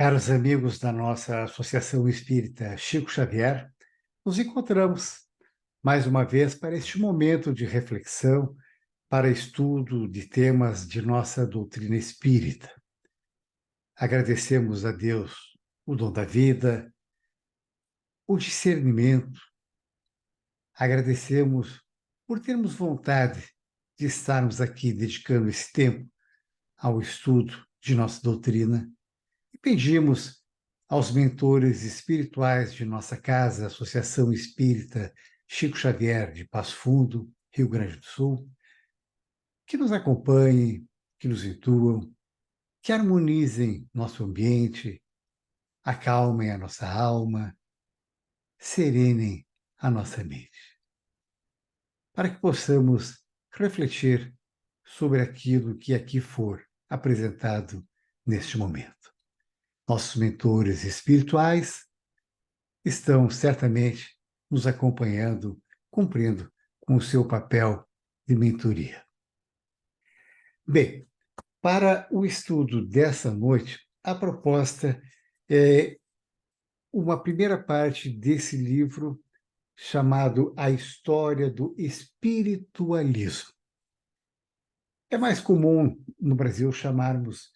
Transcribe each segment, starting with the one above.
Caros amigos da nossa Associação Espírita Chico Xavier, nos encontramos mais uma vez para este momento de reflexão, para estudo de temas de nossa doutrina espírita. Agradecemos a Deus o dom da vida, o discernimento, agradecemos por termos vontade de estarmos aqui dedicando esse tempo ao estudo de nossa doutrina. E pedimos aos mentores espirituais de nossa casa, Associação Espírita Chico Xavier de Passo Fundo, Rio Grande do Sul, que nos acompanhem, que nos intuam, que harmonizem nosso ambiente, acalmem a nossa alma, serenem a nossa mente, para que possamos refletir sobre aquilo que aqui for apresentado neste momento. Nossos mentores espirituais estão certamente nos acompanhando, cumprindo com o seu papel de mentoria. Bem, para o estudo dessa noite, a proposta é uma primeira parte desse livro chamado A História do Espiritualismo. É mais comum no Brasil chamarmos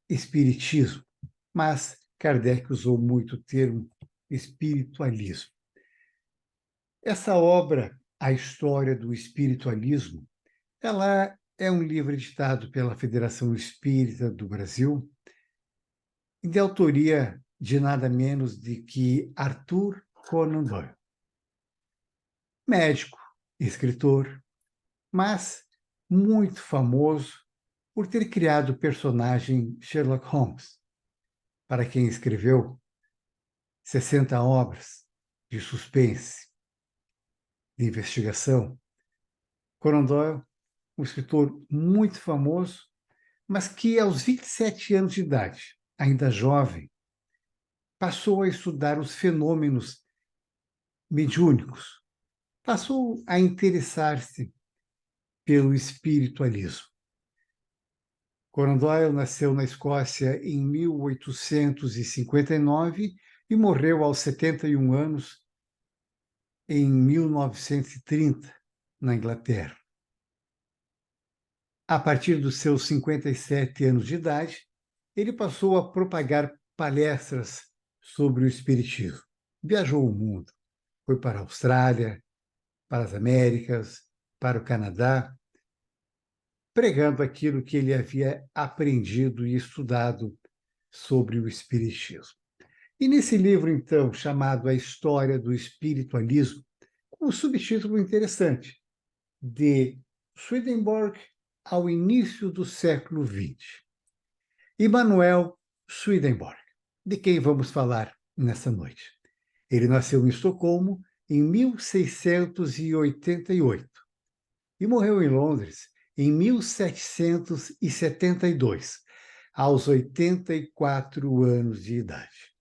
espiritismo, mas Kardec usou muito o termo espiritualismo. Essa obra, A História do Espiritualismo, ela é um livro editado pela Federação Espírita do Brasil, de autoria de nada menos de que Arthur Conan Doyle. Médico, escritor, mas muito famoso por ter criado o personagem Sherlock Holmes, para quem escreveu 60 obras de suspense, de investigação. Conan Doyle, um escritor muito famoso, mas que aos 27 anos de idade, ainda jovem, passou a estudar os fenômenos mediúnicos, passou a interessar-se pelo espiritualismo. Conan Doyle nasceu na Escócia em 1859 e morreu aos 71 anos em 1930, na Inglaterra. A partir dos seus 57 anos de idade, ele passou a propagar palestras sobre o espiritismo. Viajou o mundo, foi para a Austrália, para as Américas, para o Canadá, pregando aquilo que ele havia aprendido e estudado sobre o espiritismo. E nesse livro, então, chamado A História do Espiritualismo, com um subtítulo interessante, de Swedenborg ao início do século XX. Immanuel Swedenborg, de quem vamos falar nessa noite. Ele nasceu em Estocolmo em 1688 e morreu em Londres em 1772, aos 84 anos de idade.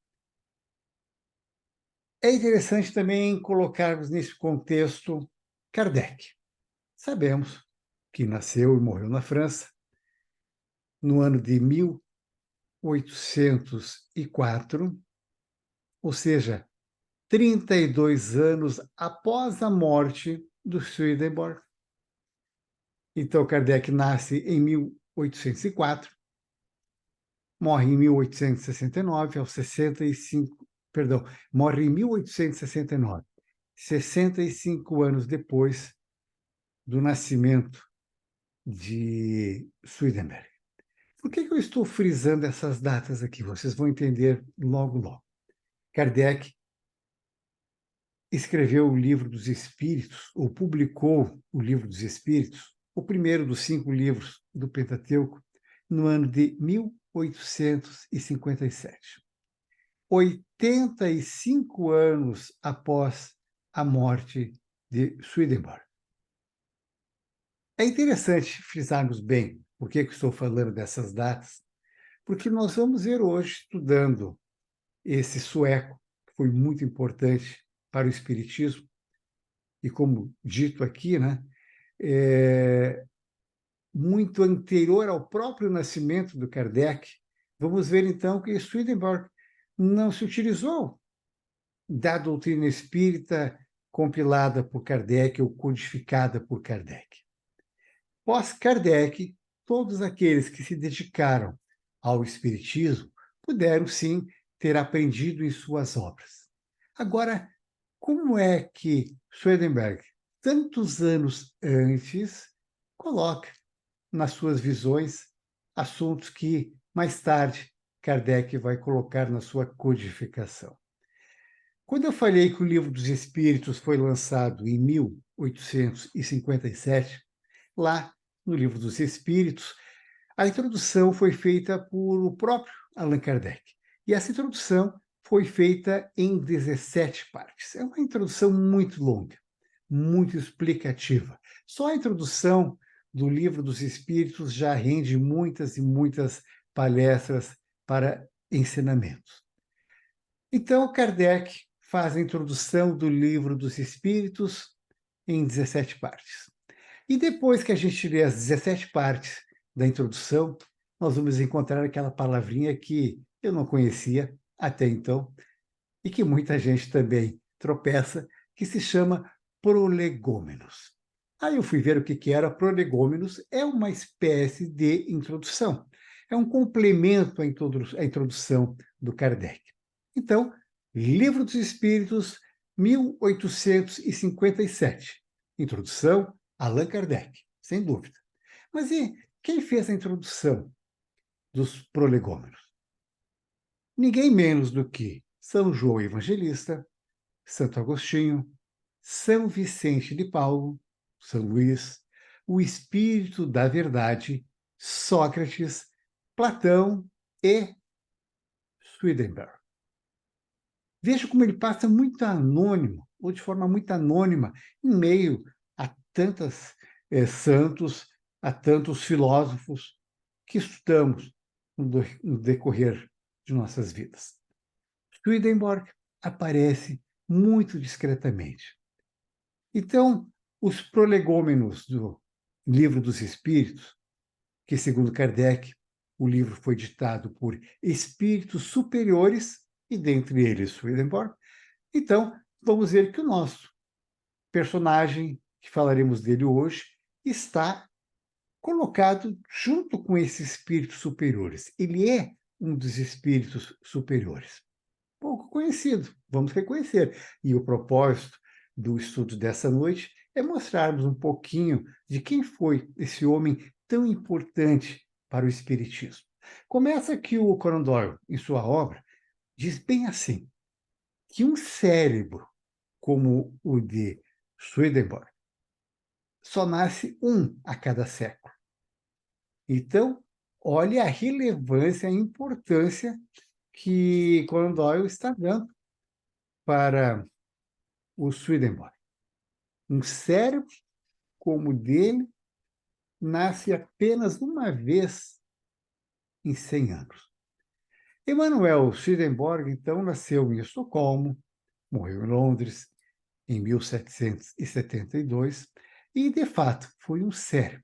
É interessante também colocarmos nesse contexto Kardec. Sabemos que nasceu e morreu na França no ano de 1804, ou seja, 32 anos após a morte do Swedenborg. Então, Kardec nasce em 1804, morre em 1869, aos 65, perdão, morre em 1869, 65 anos depois do nascimento de Swedenborg. Por que eu estou frisando essas datas aqui? Vocês vão entender logo, logo. Kardec escreveu o Livro dos Espíritos, ou publicou o Livro dos Espíritos, o primeiro dos 5 livros do Pentateuco, no ano de 1857. 85 anos após a morte de Swedenborg. É interessante frisarmos bem por que estou falando dessas datas, porque nós vamos ver hoje, estudando esse sueco, que foi muito importante para o Espiritismo, e como dito aqui, né, muito anterior ao próprio nascimento do Kardec, vamos ver então que Swedenborg não se utilizou da doutrina espírita compilada por Kardec ou codificada por Kardec. Pós-Kardec, todos aqueles que se dedicaram ao espiritismo puderam, sim, ter aprendido em suas obras. Agora, como é que Swedenborg, tantos anos antes, coloca nas suas visões assuntos que, mais tarde, Kardec vai colocar na sua codificação? Quando eu falei que o Livro dos Espíritos foi lançado em 1857, lá no Livro dos Espíritos, a introdução foi feita por o próprio Allan Kardec. E essa introdução foi feita em 17 partes. É uma introdução muito longa, muito explicativa. Só a introdução do Livro dos Espíritos já rende muitas e muitas palestras para ensinamentos. Então, Kardec faz a introdução do Livro dos Espíritos em 17 partes. E depois que a gente lê as 17 partes da introdução, nós vamos encontrar aquela palavrinha que eu não conhecia até então e que muita gente também tropeça, que se chama prolegômenos. Aí eu fui ver o que era prolegômenos, é uma espécie de introdução, é um complemento à introdução do Kardec. Então, Livro dos Espíritos, 1857, introdução, Allan Kardec, sem dúvida. Mas e quem fez a introdução dos prolegômenos? Ninguém menos do que São João Evangelista, Santo Agostinho, São Vicente de Paulo, São Luís, o Espírito da Verdade, Sócrates, Platão e Swedenborg. Veja como ele passa muito anônimo, ou de forma muito anônima, em meio a tantos santos, a tantos filósofos que estudamos no decorrer de nossas vidas. Swedenborg aparece muito discretamente. Então, os prolegômenos do Livro dos Espíritos, que, segundo Kardec, o livro foi ditado por espíritos superiores, e dentre eles Swedenborg. Então, vamos ver que o nosso personagem, que falaremos dele hoje, está colocado junto com esses espíritos superiores. Ele é um dos espíritos superiores. Pouco conhecido, vamos reconhecer. E o propósito do estudo dessa noite é mostrarmos um pouquinho de quem foi esse homem tão importante para o espiritismo. Começa que o Conan Doyle, em sua obra, diz bem assim, que um cérebro como o de Swedenborg só nasce um a cada século. Então, olhe a relevância, a importância que Conan Doyle está dando para o Swedenborg. Um cérebro como o dele nasce apenas uma vez em 100 anos. Emanuel Swedenborg, então, nasceu em Estocolmo, morreu em Londres em 1772 e, de fato, foi um cérebro.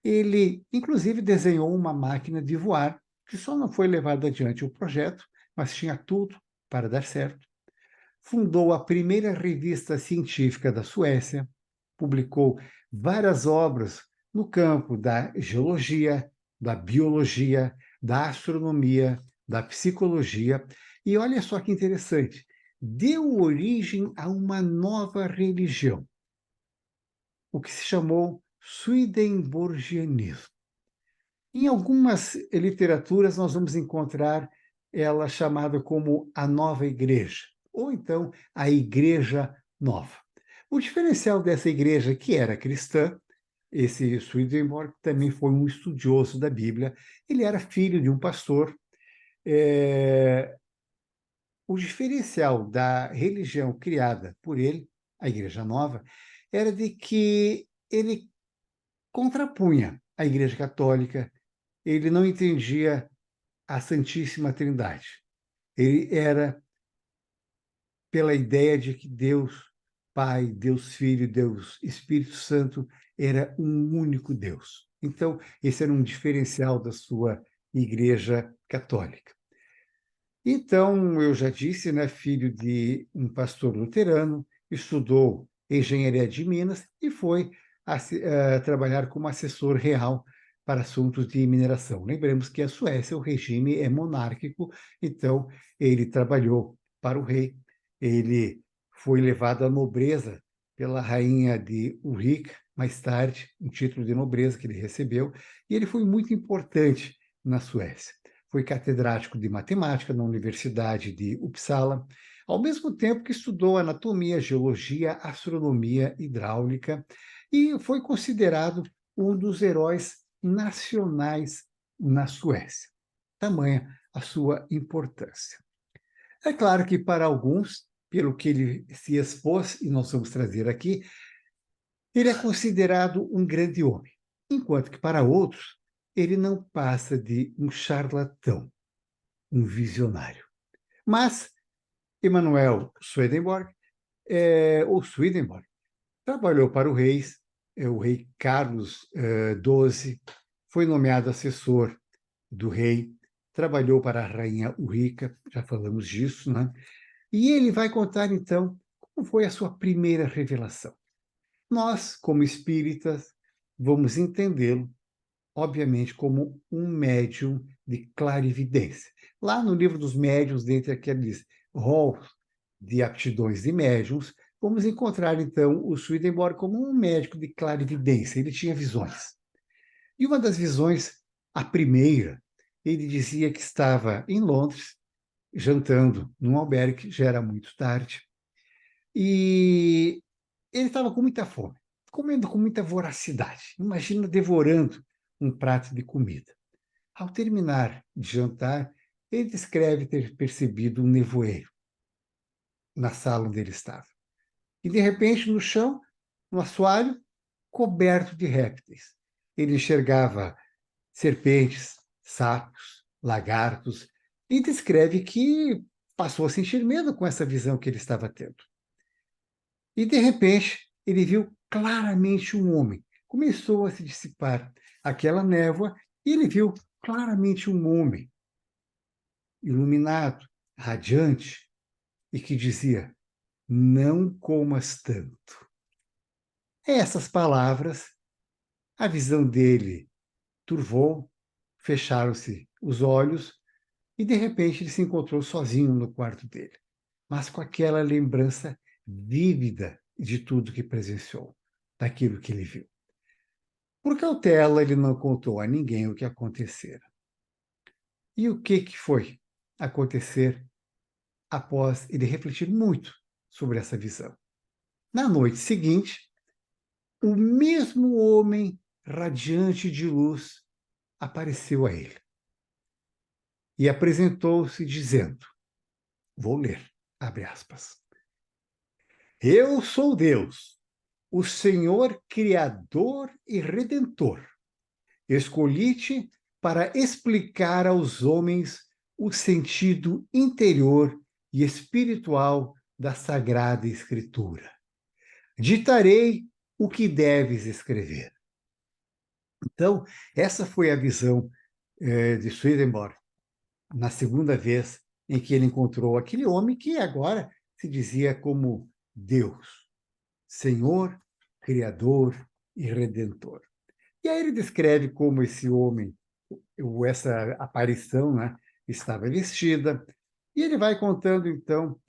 Ele, inclusive, desenhou uma máquina de voar, que só não foi levado adiante o projeto, mas tinha tudo para dar certo. Fundou a primeira revista científica da Suécia, publicou várias obras no campo da geologia, da biologia, da astronomia, da psicologia. E olha só que interessante, deu origem a uma nova religião, o que se chamou Swedenborgianismo. Em algumas literaturas, nós vamos encontrar ela chamada como a Nova Igreja, ou então a Igreja Nova. O diferencial dessa igreja, que era cristã, esse Swedenborg também foi um estudioso da Bíblia, ele era filho de um pastor. O diferencial da religião criada por ele, a Igreja Nova, era de que ele contrapunha a Igreja Católica, ele não entendia a Santíssima Trindade. Ele era pela ideia de que Deus Pai, Deus Filho, Deus Espírito Santo era um único Deus. Então, esse era um diferencial da sua Igreja Católica. Então, eu já disse, né, filho de um pastor luterano, estudou engenharia de Minas e foi trabalhar como assessor real para assuntos de mineração. Lembremos que a Suécia, o regime é monárquico, então ele trabalhou para o rei, ele foi levado à nobreza pela rainha de Ulrica, mais tarde, um título de nobreza que ele recebeu, e ele foi muito importante na Suécia. Foi catedrático de matemática na Universidade de Uppsala, ao mesmo tempo que estudou anatomia, geologia, astronomia, hidráulica, e foi considerado um dos heróis nacionais na Suécia. Tamanha a sua importância. É claro que para alguns, pelo que ele se expôs, e nós vamos trazer aqui, ele é considerado um grande homem, enquanto que para outros, ele não passa de um charlatão, um visionário. Mas Emanuel Swedenborg, Swedenborg, trabalhou para o rei Carlos XII, foi nomeado assessor do rei, trabalhou para a rainha Ulrica, já falamos disso, né? E ele vai contar, então, como foi a sua primeira revelação. Nós, como espíritas, vamos entendê-lo, obviamente, como um médium de clarividência. Lá no livro dos médiuns, dentre aqueles rolos de aptidões de médiums, vamos encontrar, então, o Swedenborg como um médico de clarividência. Ele tinha visões. E uma das visões, a primeira, ele dizia que estava em Londres, jantando num albergue, já era muito tarde, e ele estava com muita fome, comendo com muita voracidade. Imagina devorando um prato de comida. Ao terminar de jantar, ele descreve ter percebido um nevoeiro na sala onde ele estava. E, de repente, no chão, um assoalho coberto de répteis. Ele enxergava serpentes, sapos, lagartos, e descreve que passou a sentir medo com essa visão que ele estava tendo. E, de repente, ele viu claramente um homem. Começou a se dissipar aquela névoa e ele viu claramente um homem iluminado, radiante, e que dizia: não comas tanto. Essas palavras, a visão dele turvou, fecharam-se os olhos e, de repente, ele se encontrou sozinho no quarto dele, mas com aquela lembrança vívida de tudo que presenciou, daquilo que ele viu. Por cautela, ele não contou a ninguém o que acontecera. E o que foi acontecer após ele refletir muito sobre essa visão? Na noite seguinte, o mesmo homem radiante de luz apareceu a ele e apresentou-se dizendo, vou ler, abre aspas, eu sou Deus, o Senhor Criador e Redentor. Escolhi-te para explicar aos homens o sentido interior e espiritual da Sagrada Escritura. Ditarei o que deves escrever. Então, essa foi a visão de Swedenborg, na segunda vez em que ele encontrou aquele homem que agora se dizia como Deus, Senhor, Criador e Redentor. E aí ele descreve como esse homem, ou essa aparição, né, estava vestida, e ele vai contando, então,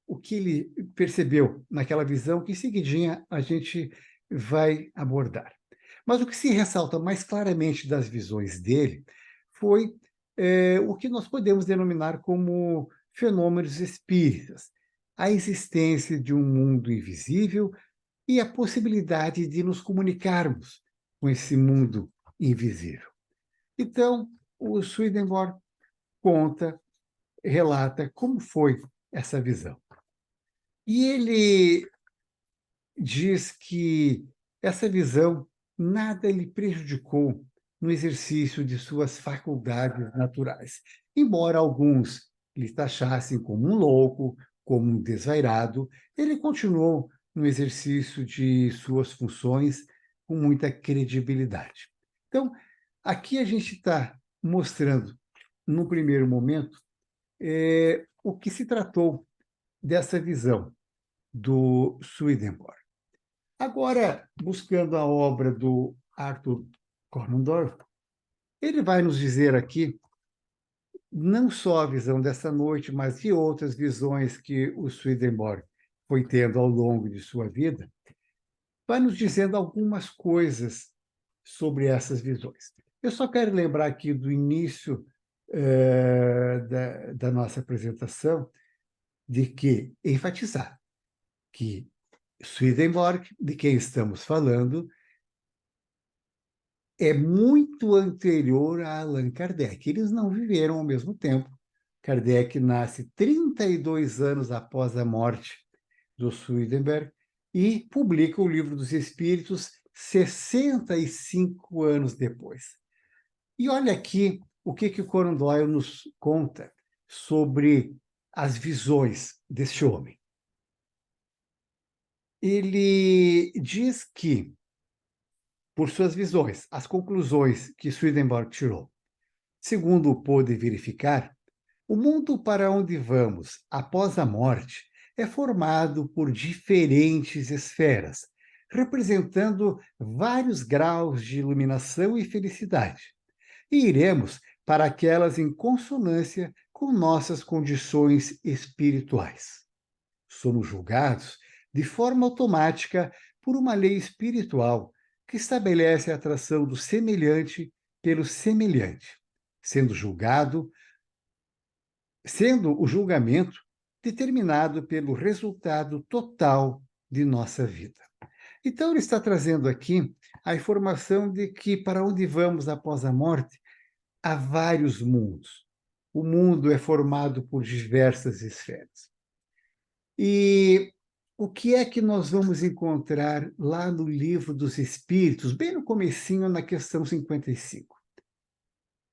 o que ele percebeu naquela visão, que em seguidinha a gente vai abordar. Mas o que se ressalta mais claramente das visões dele foi o que nós podemos denominar como fenômenos espíritas, a existência de um mundo invisível e a possibilidade de nos comunicarmos com esse mundo invisível. Então, o Swedenborg conta, relata como foi essa visão. E ele diz que essa visão nada lhe prejudicou no exercício de suas faculdades naturais, embora alguns lhe taxassem como um louco, como um desvairado, ele continuou no exercício de suas funções com muita credibilidade. Então, Aqui a gente está mostrando, no primeiro momento, o que se tratou dessa visão do Swedenborg. Agora, buscando a obra do Arthur Conan Doyle, ele vai nos dizer aqui não só a visão dessa noite, mas de outras visões que o Swedenborg foi tendo ao longo de sua vida, vai nos dizendo algumas coisas sobre essas visões. Eu só quero lembrar aqui do início da nossa apresentação, de que enfatizar que Swedenborg, de quem estamos falando, é muito anterior a Allan Kardec. Eles não viveram ao mesmo tempo. Kardec nasce 32 anos após a morte do Swedenborg e publica o Livro dos Espíritos 65 anos depois. E olha aqui o que o Conan Doyle nos conta sobre as visões deste homem. Ele diz que, por suas visões, as conclusões que Swedenborg tirou, segundo pôde verificar, o mundo para onde vamos após a morte é formado por diferentes esferas, representando vários graus de iluminação e felicidade. E iremos para aquelas em consonância com nossas condições espirituais. Somos julgados de forma automática por uma lei espiritual que estabelece a atração do semelhante pelo semelhante, sendo o julgamento determinado pelo resultado total de nossa vida. Então, ele está trazendo aqui a informação de que para onde vamos após a morte, há vários mundos. O mundo é formado por diversas esferas. E o que é que nós vamos encontrar lá no Livro dos Espíritos, bem no comecinho, na questão 55?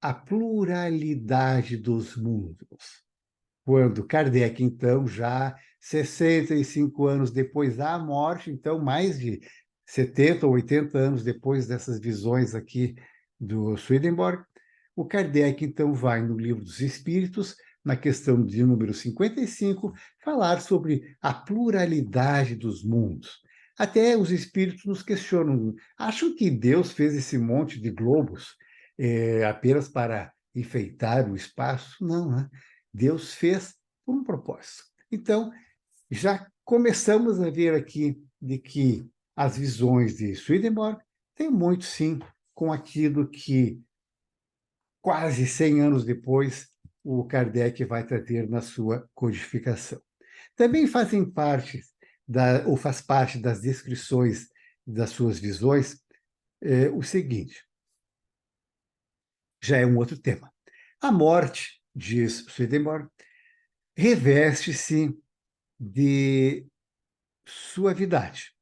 A pluralidade dos mundos. Quando Kardec, então, já 65 anos depois da morte, então mais de 70 ou 80 anos depois dessas visões aqui do Swedenborg, o Kardec, então, vai no Livro dos Espíritos, na questão de número 55, falar sobre a pluralidade dos mundos. Até os espíritos nos questionam, acham que Deus fez esse monte de globos apenas para enfeitar o espaço? Não, né? Deus fez por um propósito. Então, já começamos a ver aqui de que as visões de Swedenborg têm muito, sim, com aquilo que quase 100 anos depois o Kardec vai trazer na sua codificação. Também fazem parte ou faz parte das descrições das suas visões o seguinte, já é um outro tema. A morte, diz Swedenborg, reveste-se de suavidade,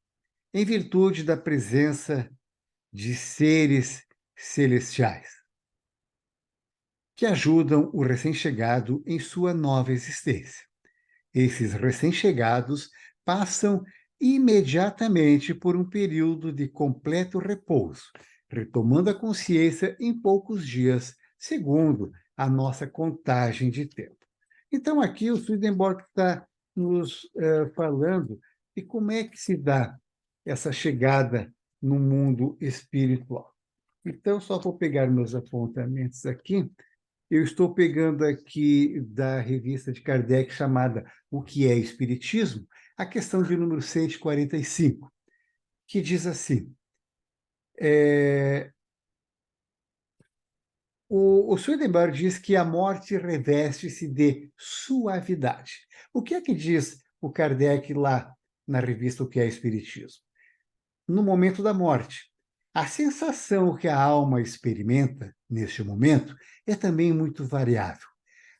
em virtude da presença de seres celestiais, que ajudam o recém-chegado em sua nova existência. Esses recém-chegados passam imediatamente por um período de completo repouso, retomando a consciência em poucos dias, segundo a nossa contagem de tempo. Então, aqui o Swedenborg está nos falando de como é que se dá essa chegada no mundo espiritual. Então, só vou pegar meus apontamentos aqui. Eu estou pegando aqui da revista de Kardec chamada O que é Espiritismo, a questão de número 145, que diz assim, o Swedenborg diz que a morte reveste-se de suavidade. O que é que diz o Kardec lá na revista O que é Espiritismo? No momento da morte, a sensação que a alma experimenta neste momento é também muito variável.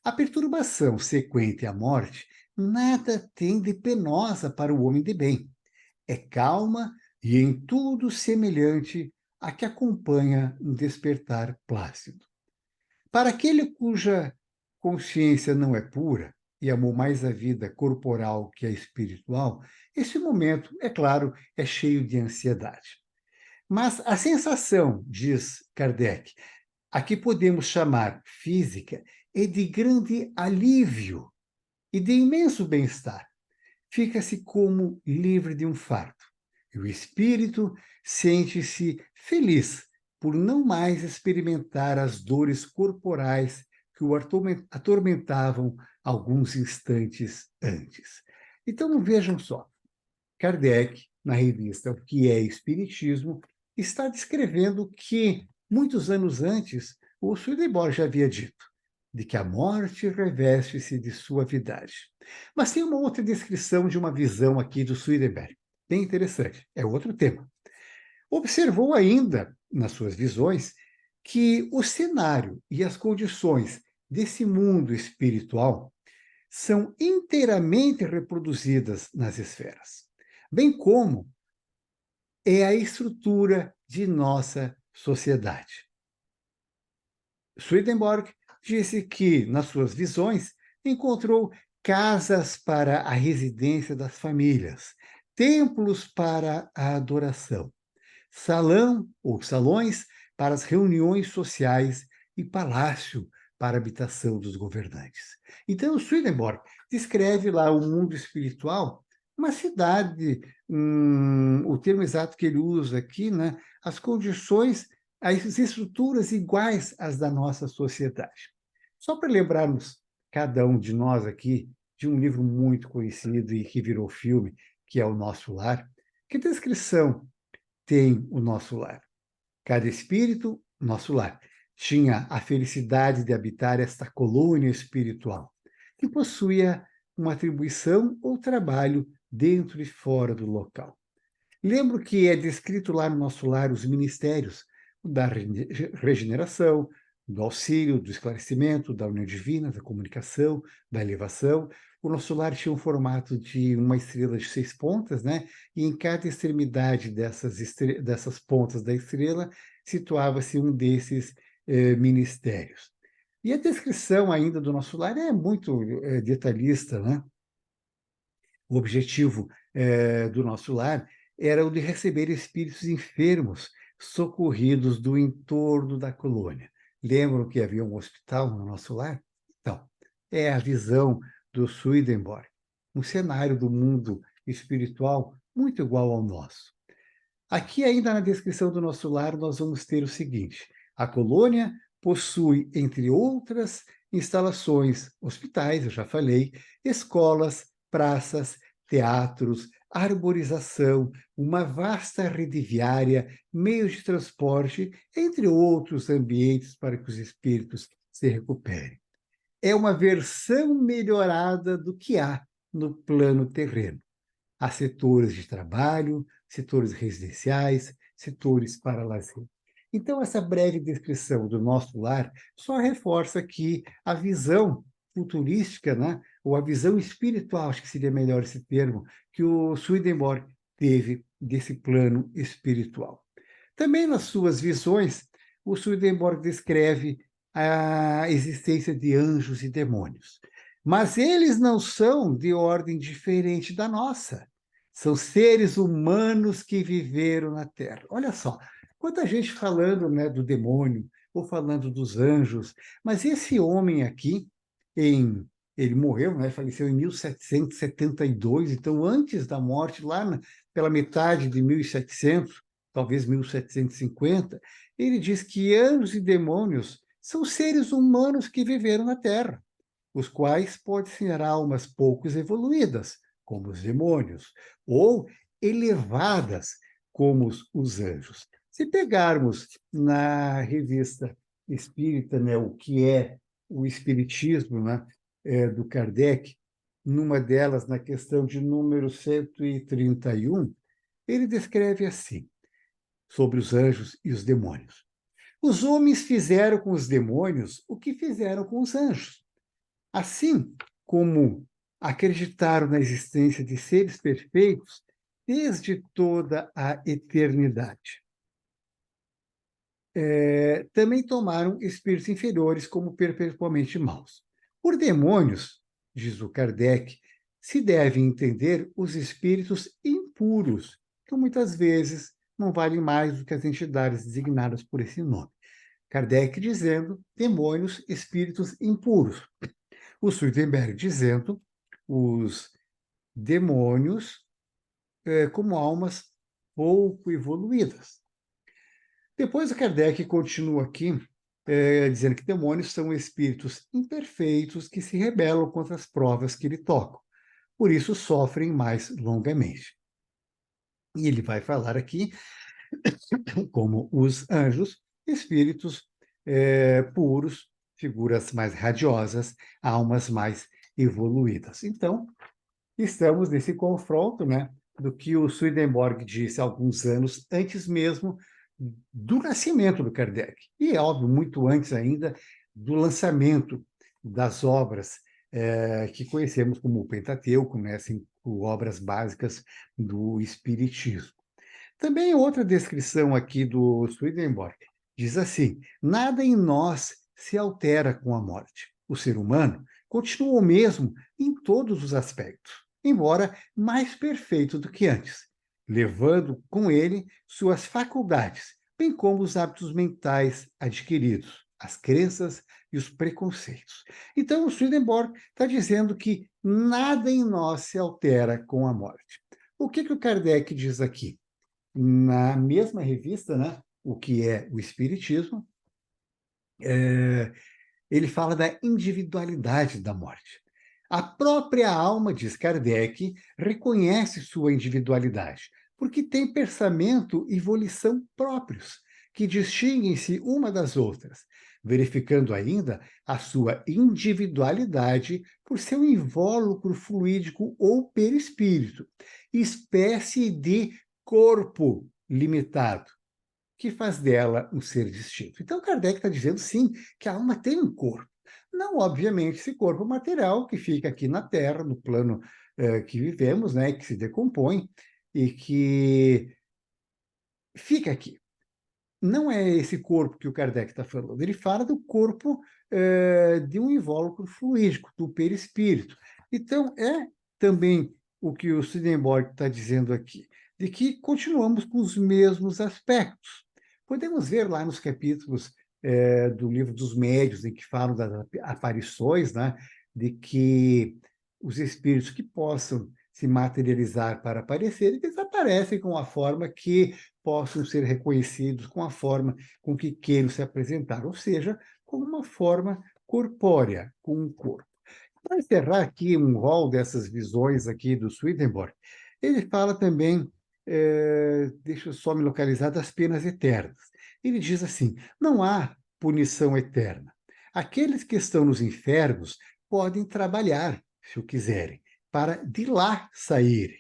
A perturbação sequente à morte nada tem de penosa para o homem de bem. É calma e em tudo semelhante à que acompanha um despertar plácido. Para aquele cuja consciência não é pura e amou mais a vida corporal que a espiritual, esse momento, é claro, é cheio de ansiedade. Mas a sensação, diz Kardec, que podemos chamar física, é de grande alívio e de imenso bem-estar. Fica-se como livre de um fardo. E o espírito sente-se feliz por não mais experimentar as dores corporais que o atormentavam alguns instantes antes. Então, vejam só, Kardec, na revista O que é Espiritismo, está descrevendo que, muitos anos antes, o Swedenborg já havia dito de que a morte reveste-se de suavidade. Mas tem uma outra descrição de uma visão aqui do Swedenborg, bem interessante, é outro tema. Observou ainda, nas suas visões, que o cenário e as condições desse mundo espiritual são inteiramente reproduzidas nas esferas, bem como é a estrutura de nossa sociedade. Swedenborg disse que, nas suas visões, encontrou casas para a residência das famílias, templos para a adoração, salão ou salões para as reuniões sociais e palácio para a habitação dos governantes. Então, Swedenborg descreve lá o mundo espiritual, uma cidade, o termo exato que ele usa aqui, né, as condições, as estruturas iguais às da nossa sociedade. Só para lembrarmos, cada um de nós aqui, de um livro muito conhecido e que virou filme, que é O Nosso Lar, que descrição tem o nosso lar? Cada espírito, nosso lar, tinha a felicidade de habitar esta colônia espiritual, que possuía uma atribuição ou trabalho dentro e fora do local. Lembro que é descrito lá no nosso lar os ministérios da regeneração, do auxílio, do esclarecimento, da união divina, da comunicação, da elevação. O nosso lar tinha um formato de uma estrela de 6 pontas, né? E em cada extremidade dessas pontas da estrela situava-se um desses ministérios. E a descrição ainda do nosso lar é muito detalhista, né? O objetivo do nosso lar era o de receber espíritos enfermos socorridos do entorno da colônia. Lembram que havia um hospital no nosso lar? Então, é a visão do Swedenborg, um cenário do mundo espiritual muito igual ao nosso. Aqui, ainda na descrição do nosso lar, nós vamos ter o seguinte: a colônia possui, entre outras instalações, hospitais, eu já falei, escolas, praças, teatros, arborização, uma vasta rede viária, meios de transporte, entre outros ambientes para que os espíritos se recuperem. É uma versão melhorada do que há no plano terreno. Há setores de trabalho, setores residenciais, setores para lazer. Então, essa breve descrição do nosso lar só reforça que a visão futurística, né, ou a visão espiritual, acho que seria melhor esse termo, que o Swedenborg teve desse plano espiritual. Também nas suas visões, o Swedenborg descreve a existência de anjos e demônios. Mas eles não são de ordem diferente da nossa. São seres humanos que viveram na Terra. Olha só, quanta gente falando, né, do demônio, ou falando dos anjos, mas esse homem aqui, ele morreu, né, faleceu em 1772, então antes da morte, pela metade de 1700, talvez 1750, ele diz que anjos e demônios são seres humanos que viveram na Terra, os quais podem ser almas pouco evoluídas, como os demônios, ou elevadas, como os anjos. Se pegarmos na revista espírita, né, o que é o Espiritismo, né, do Kardec, numa delas, na questão de número 131, ele descreve assim, sobre os anjos e os demônios. Os homens fizeram com os demônios o que fizeram com os anjos. Assim como acreditaram na existência de seres perfeitos desde toda a eternidade. Também tomaram espíritos inferiores como perpetuamente maus. Por demônios, diz o Kardec, se devem entender os espíritos impuros, que muitas vezes não valem mais do que as entidades designadas por esse nome. Kardec dizendo demônios, espíritos impuros. O Swedenborg dizendo os demônios como almas pouco evoluídas. Depois o Kardec continua aqui, dizendo que demônios são espíritos imperfeitos que se rebelam contra as provas que lhe tocam. Por isso sofrem mais longamente. E ele vai falar aqui como os anjos, espíritos puros, figuras mais radiosas, almas mais evoluídas. Então, estamos nesse confronto, né, do que o Swedenborg disse há alguns anos, antes mesmo do nascimento do Kardec. E é óbvio, muito antes ainda do lançamento das obras que conhecemos como o Pentateuco, né, assim, obras básicas do Espiritismo. Também outra descrição aqui do Swedenborg diz assim: nada em nós se altera com a morte. O ser humano continua o mesmo em todos os aspectos, embora mais perfeito do que antes, levando com ele suas faculdades, bem como os hábitos mentais adquiridos, as crenças e os preconceitos. Então, o Swedenborg está dizendo que nada em nós se altera com a morte. O que o Kardec diz aqui? Na mesma revista, né, o que é o Espiritismo, ele fala da individualidade da morte. A própria alma, diz Kardec, reconhece sua individualidade, porque tem pensamento e volição próprios, que distinguem-se uma das outras, verificando ainda a sua individualidade por seu invólucro fluídico ou perispírito, espécie de corpo limitado, que faz dela um ser distinto. Então, Kardec está dizendo, sim, que a alma tem um corpo. Não, obviamente, esse corpo material que fica aqui na Terra, no plano que vivemos, né, que se decompõe e que fica aqui. Não é esse corpo que o Kardec está falando, ele fala do corpo de um invólucro fluídico, do perispírito. Então, é também o que o Swedenborg está dizendo aqui, de que continuamos com os mesmos aspectos. Podemos ver lá nos capítulos do livro dos médiuns, em que falam das aparições, né, de que os espíritos que possam se materializar para aparecer, eles aparecem com a forma que possam ser reconhecidos, com a forma com que queiram se apresentar, ou seja, como uma forma corpórea, com um corpo. Para encerrar aqui um rol dessas visões aqui do Swedenborg, ele fala também, deixa eu só me localizar, das penas eternas. Ele diz assim: não há punição eterna. Aqueles que estão nos infernos podem trabalhar, se o quiserem, para de lá saírem.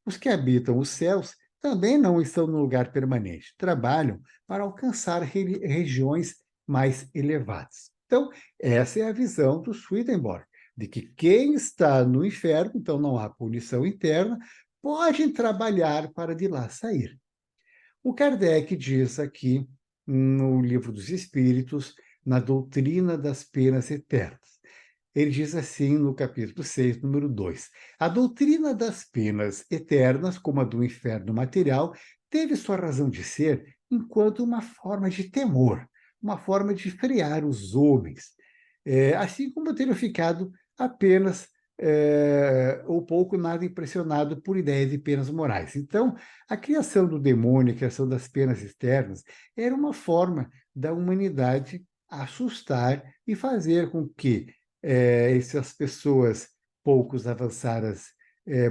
Os que habitam os céus também não estão no lugar permanente, trabalham para alcançar regiões mais elevadas. Então, essa é a visão do Swedenborg, de que quem está no inferno, então não há punição interna, pode trabalhar para de lá sair. O Kardec diz aqui, no Livro dos Espíritos, na doutrina das penas eternas. Ele diz assim no capítulo 6, número 2: a doutrina das penas eternas, como a do inferno material, teve sua razão de ser enquanto uma forma de temor, uma forma de frear os homens, assim como teriam ficado apenas ou pouco nada impressionado por ideias de penas morais. Então, a criação do demônio, a criação das penas externas, era uma forma da humanidade assustar e fazer com que essas pessoas poucos avançadas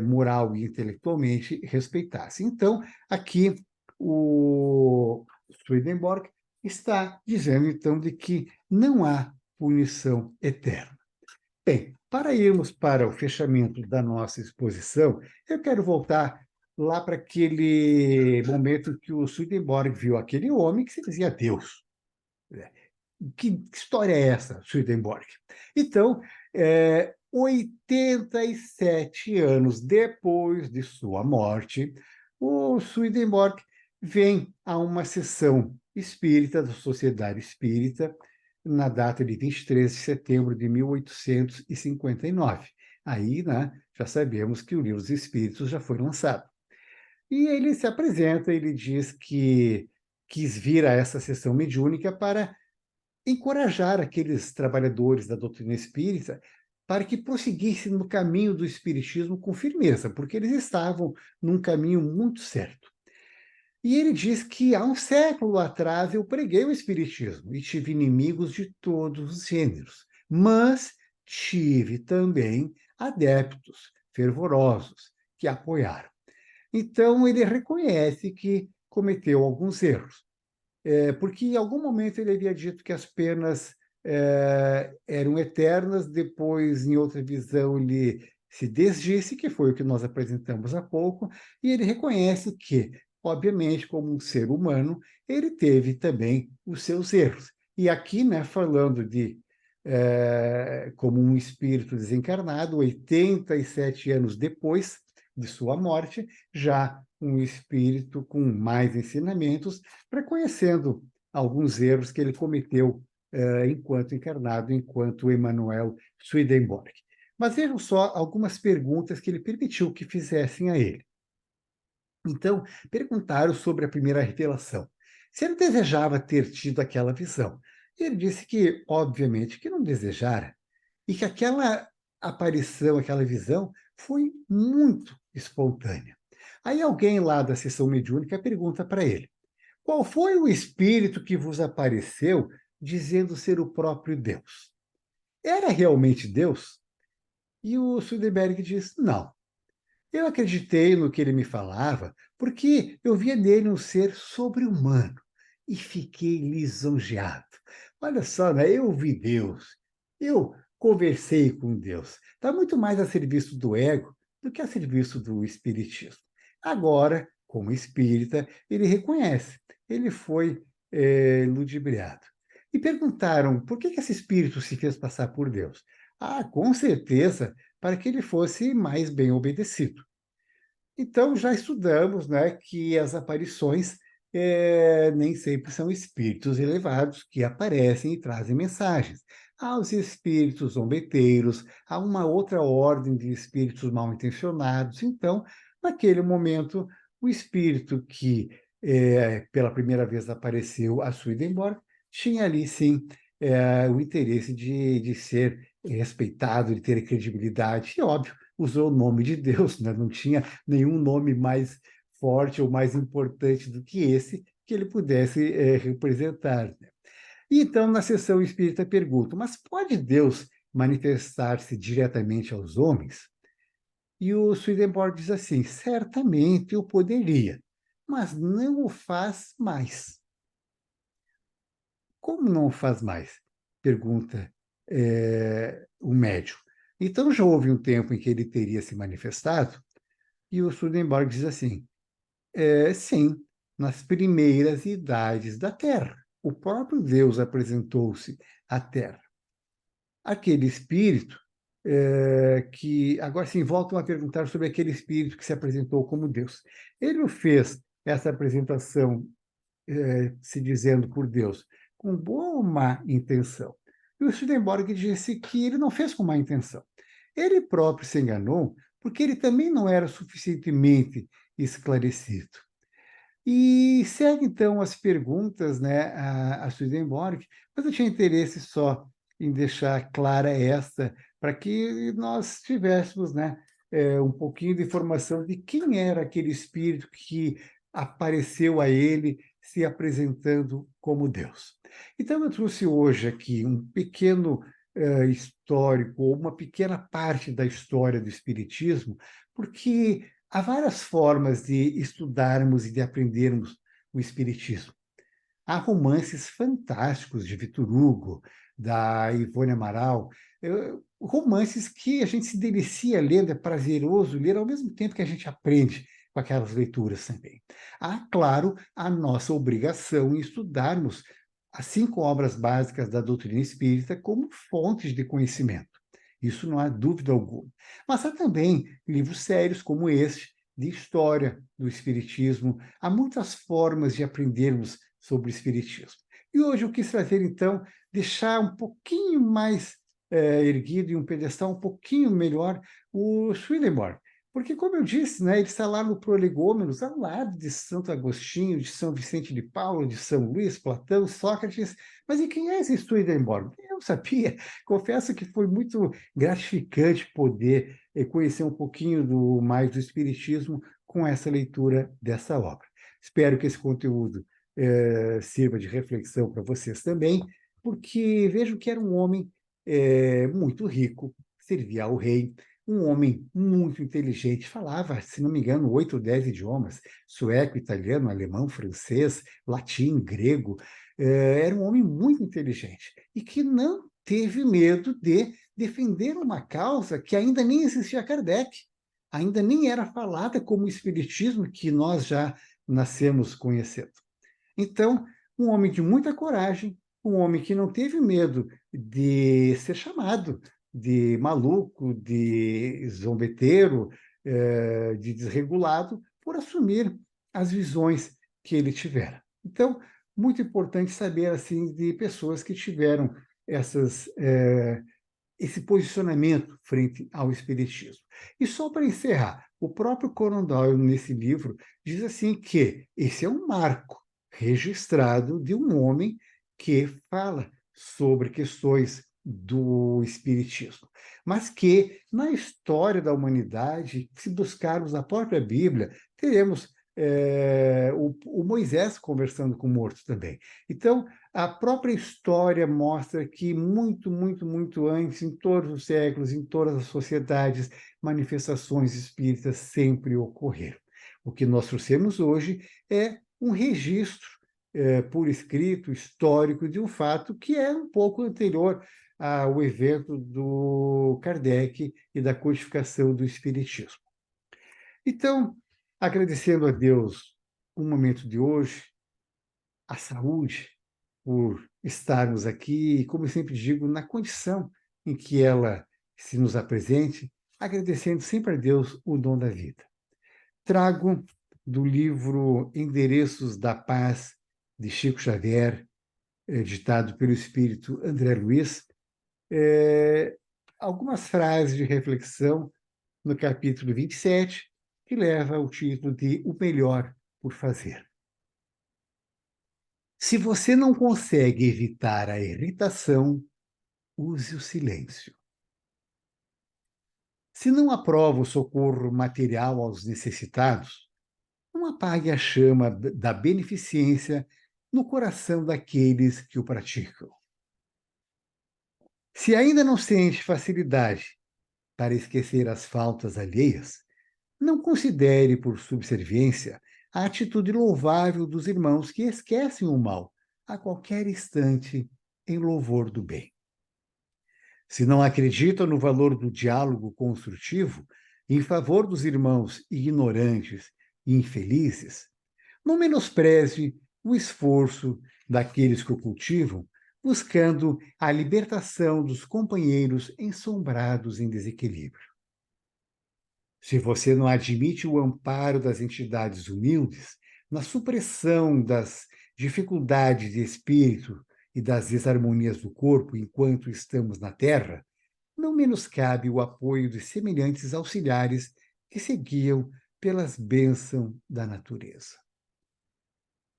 moral e intelectualmente respeitassem. Então, aqui o Swedenborg está dizendo, então, de que não há punição eterna. Bem, para irmos para o fechamento da nossa exposição, eu quero voltar lá para aquele momento que o Swedenborg viu aquele homem que se dizia Deus. Que história é essa, Swedenborg? Então, 87 anos depois de sua morte, o Swedenborg vem a uma sessão espírita da Sociedade Espírita na data de 23 de setembro de 1859. Aí, né, já sabemos que o Livro dos Espíritos já foi lançado. E ele se apresenta, ele diz que quis vir a essa sessão mediúnica para encorajar aqueles trabalhadores da doutrina espírita para que prosseguissem no caminho do espiritismo com firmeza, porque eles estavam num caminho muito certo. E ele diz que há um século atrás eu preguei o espiritismo e tive inimigos de todos os gêneros, mas tive também adeptos fervorosos que apoiaram. Então ele reconhece que cometeu alguns erros, porque em algum momento ele havia dito que as penas eram eternas, depois, em outra visão, ele se desdisse, que foi o que nós apresentamos há pouco, e ele reconhece que, obviamente, como um ser humano, ele teve também os seus erros. E aqui, né, falando de como um espírito desencarnado, 87 anos depois de sua morte, já um espírito com mais ensinamentos, reconhecendo alguns erros que ele cometeu enquanto encarnado, enquanto Emanuel Swedenborg. Mas vejam só algumas perguntas que ele permitiu que fizessem a ele. Então, perguntaram sobre a primeira revelação. Se ele desejava ter tido aquela visão. E ele disse que, obviamente, que não desejara, e que aquela aparição, aquela visão, foi muito espontânea. Aí alguém lá da sessão mediúnica pergunta para ele: qual foi o espírito que vos apareceu dizendo ser o próprio Deus? Era realmente Deus? E o Swedenborg diz: não. Eu acreditei no que ele me falava, porque eu via nele um ser sobre-humano e fiquei lisonjeado. Olha só, né? Eu vi Deus, eu conversei com Deus. Está muito mais a serviço do ego do que a serviço do espiritismo. Agora, como espírita, ele reconhece, ele foi ludibriado. E perguntaram por que esse espírito se fez passar por Deus? Ah, com certeza, para que ele fosse mais bem obedecido. Então, já estudamos, né, que as aparições nem sempre são espíritos elevados que aparecem e trazem mensagens. Há os espíritos zombeteiros, há uma outra ordem de espíritos mal intencionados. Então, naquele momento, o espírito que pela primeira vez apareceu a Swedenborg tinha ali, sim, o interesse de ser respeitado, de ter credibilidade, e, óbvio, usou o nome de Deus, né? Não tinha nenhum nome mais forte ou mais importante do que esse que ele pudesse representar, né? E então, na sessão espírita, pergunto: mas pode Deus manifestar-se diretamente aos homens? E o Swedenborg diz assim: certamente eu poderia, mas não o faz mais. Como não o faz mais? Pergunta o médium. Então já houve um tempo em que ele teria se manifestado, e o Swedenborg diz assim: sim, nas primeiras idades da Terra. O próprio Deus apresentou-se à Terra. Aquele espírito que, agora sim, voltam a perguntar sobre aquele espírito que se apresentou como Deus. Ele o fez, essa apresentação, se dizendo por Deus, com boa ou má intenção. E o Swedenborg disse que ele não fez com má intenção. Ele próprio se enganou, porque ele também não era suficientemente esclarecido. E segue, então, as perguntas, né, a Swedenborg, mas eu tinha interesse só em deixar clara esta, para que nós tivéssemos, né, um pouquinho de informação de quem era aquele espírito que apareceu a ele se apresentando como Deus. Então, eu trouxe hoje aqui um pequeno histórico, ou uma pequena parte da história do Espiritismo, porque há várias formas de estudarmos e de aprendermos o Espiritismo. Há romances fantásticos de Victor Hugo, da Ivone Amaral, romances que a gente se delicia lendo, é prazeroso ler, ao mesmo tempo que a gente aprende com aquelas leituras também. Há, claro, a nossa obrigação em estudarmos as 5 obras básicas da doutrina espírita como fontes de conhecimento. Isso não há dúvida alguma. Mas há também livros sérios como este, de história do Espiritismo. Há muitas formas de aprendermos sobre o Espiritismo. E hoje eu quis trazer, então, deixar um pouquinho mais erguido em um pedestal um pouquinho melhor o Swedenborg, Porque, como eu disse, né, ele está lá no Prolegômenos, ao lado de Santo Agostinho, de São Vicente de Paulo, de São Luís, Platão, Sócrates. Mas e quem é esse Swedenborg? Eu não sabia. Confesso que foi muito gratificante poder conhecer um pouquinho mais do Espiritismo com essa leitura dessa obra. Espero que esse conteúdo sirva de reflexão para vocês também, porque vejo que era um homem muito rico, servia ao rei, um homem muito inteligente, falava, se não me engano, 8 ou 10 idiomas, sueco, italiano, alemão, francês, latim, grego. Era um homem muito inteligente e que não teve medo de defender uma causa que ainda nem existia Kardec, ainda nem era falada como o Espiritismo que nós já nascemos conhecendo. Então, um homem de muita coragem, um homem que não teve medo de ser chamado de maluco, de zombeteiro, de desregulado, por assumir as visões que ele tivera. Então, muito importante saber assim de pessoas que tiveram esse posicionamento frente ao espiritismo. E só para encerrar, o próprio Conan Doyle, nesse livro, diz assim que esse é um marco registrado de um homem que fala sobre questões do espiritismo, mas que na história da humanidade, se buscarmos a própria Bíblia, teremos o Moisés conversando com mortos também. Então, a própria história mostra que muito, muito, muito antes, em todos os séculos, em todas as sociedades, manifestações espíritas sempre ocorreram. O que nós trouxemos hoje é um registro por escrito, histórico, de um fato que é um pouco anterior ao evento do Kardec e da codificação do Espiritismo. Então, agradecendo a Deus o momento de hoje, a saúde, por estarmos aqui, e, como eu sempre digo, na condição em que ela se nos apresente, agradecendo sempre a Deus o dom da vida. Trago do livro Endereços da Paz, de Chico Xavier, editado pelo espírito André Luiz, algumas frases de reflexão no capítulo 27, que leva o título de O Melhor por Fazer. Se você não consegue evitar a irritação, use o silêncio. Se não aprova o socorro material aos necessitados, não apague a chama da beneficência no coração daqueles que o praticam. Se ainda não sente facilidade para esquecer as faltas alheias, não considere por subserviência a atitude louvável dos irmãos que esquecem o mal a qualquer instante em louvor do bem. Se não acredita no valor do diálogo construtivo em favor dos irmãos ignorantes e infelizes, não menospreze o esforço daqueles que o cultivam, buscando a libertação dos companheiros ensombrados em desequilíbrio. Se você não admite o amparo das entidades humildes na supressão das dificuldades de espírito e das desarmonias do corpo enquanto estamos na Terra, não menoscabe o apoio de semelhantes auxiliares que se guiam pelas bênçãos da natureza.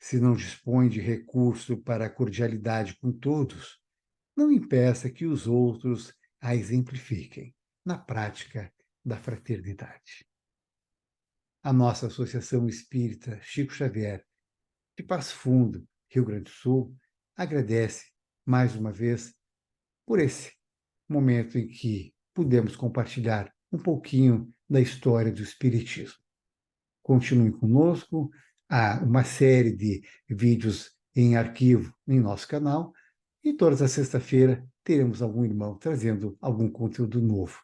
Se não dispõe de recurso para a cordialidade com todos, não impeça que os outros a exemplifiquem na prática da fraternidade. A nossa Associação Espírita Chico Xavier, de Passo Fundo, Rio Grande do Sul, agradece mais uma vez por esse momento em que pudemos compartilhar um pouquinho da história do Espiritismo. Continue conosco, há uma série de vídeos em arquivo em nosso canal e todas as sexta-feiras teremos algum irmão trazendo algum conteúdo novo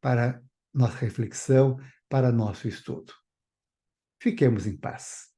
para nossa reflexão, para nosso estudo. Fiquemos em paz.